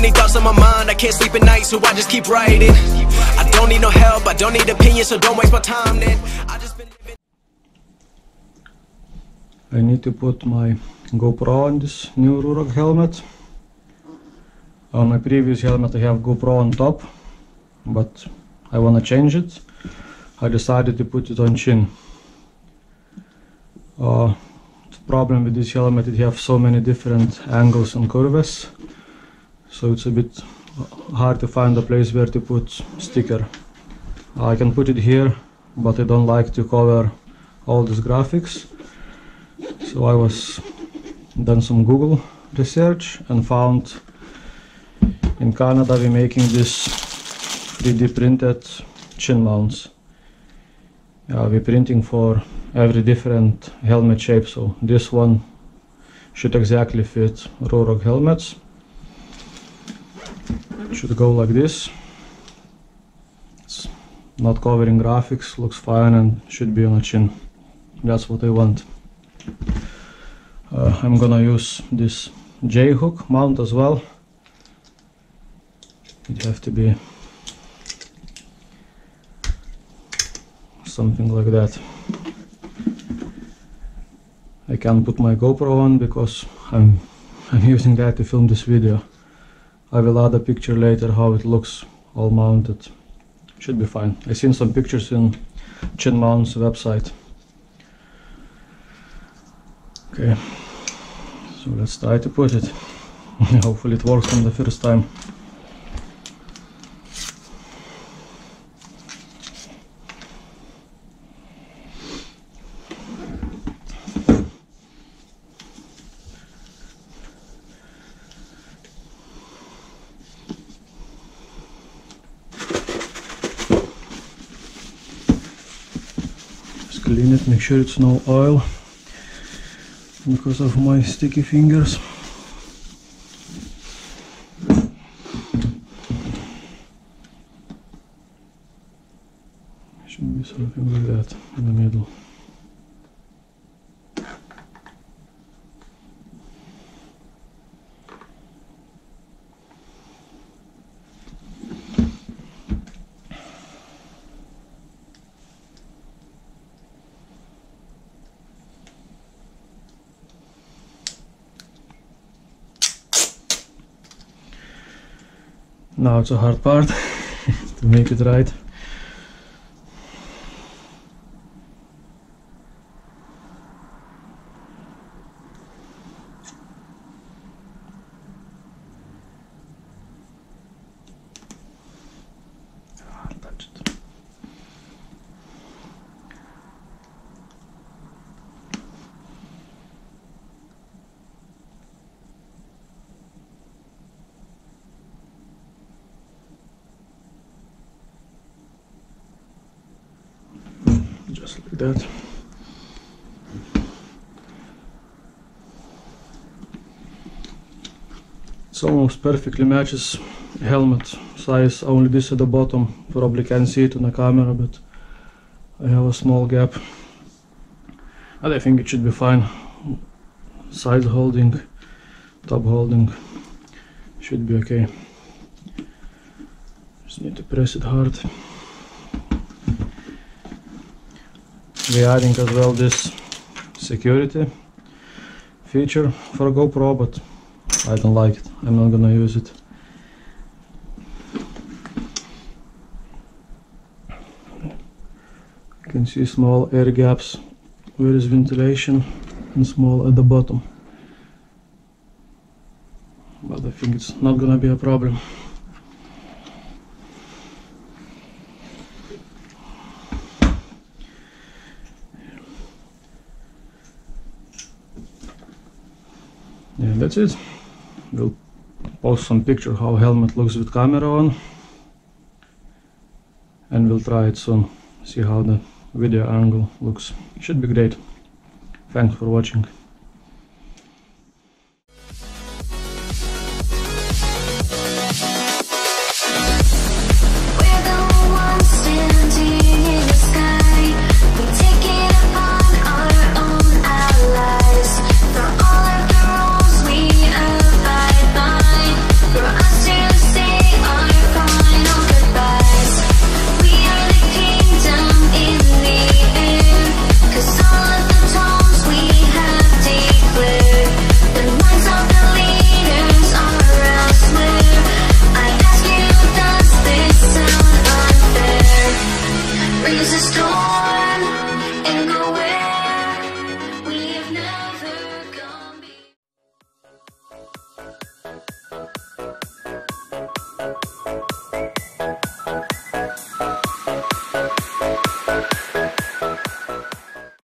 many thoughts on my mind, I can't sleep at night, so I just keep writing. I don't need no help, I don't need opinions, so don't waste my time then. I just been living. I need to put my GoPro on this new Ruroc helmet. On my previous helmet I have GoPro on top, but I wanna change it. I decided to put it on chin. The problem with this helmet, it has so many different angles and curves, so it's a bit hard to find a place where to put sticker. I can put it here, but I don't like to cover all these graphics. So I was done some Google research and found in Canada we're making this 3D printed chin mounts. We're printing for every different helmet shape, so this one should exactly fit Ruroc helmets. It should go like this. It's not covering graphics, looks fine and should be on a chin. That's what I want. I'm gonna use this J-hook mount as well. It have to be something like that. I can't put my GoPro on because I'm using that to film this video. I will add a picture later how it looks all mounted. Should be fine. I've seen some pictures in Chin Mounts website. Okay, so let's try to put it. Hopefully it works from the first time. Just clean it, make sure it's no oil because of my sticky fingers. Should be something like that in the middle. Now it's a hard part to make it right. Touch it. Just like that. It almost perfectly matches helmet size, only this at the bottom. Probably can't see it on the camera, but I have a small gap. And I think it should be fine. Side holding, top holding should be okay. Just need to press it hard. We're adding as well this security feature for GoPro, but I don't like it. I'm not gonna use it. You can see small air gaps where is ventilation and small at the bottom. But I think it's not gonna be a problem. Yeah, that's it. We'll post some picture how helmet looks with camera on, and we'll try it soon, see how the video angle looks. Should be great. Thanks for watching.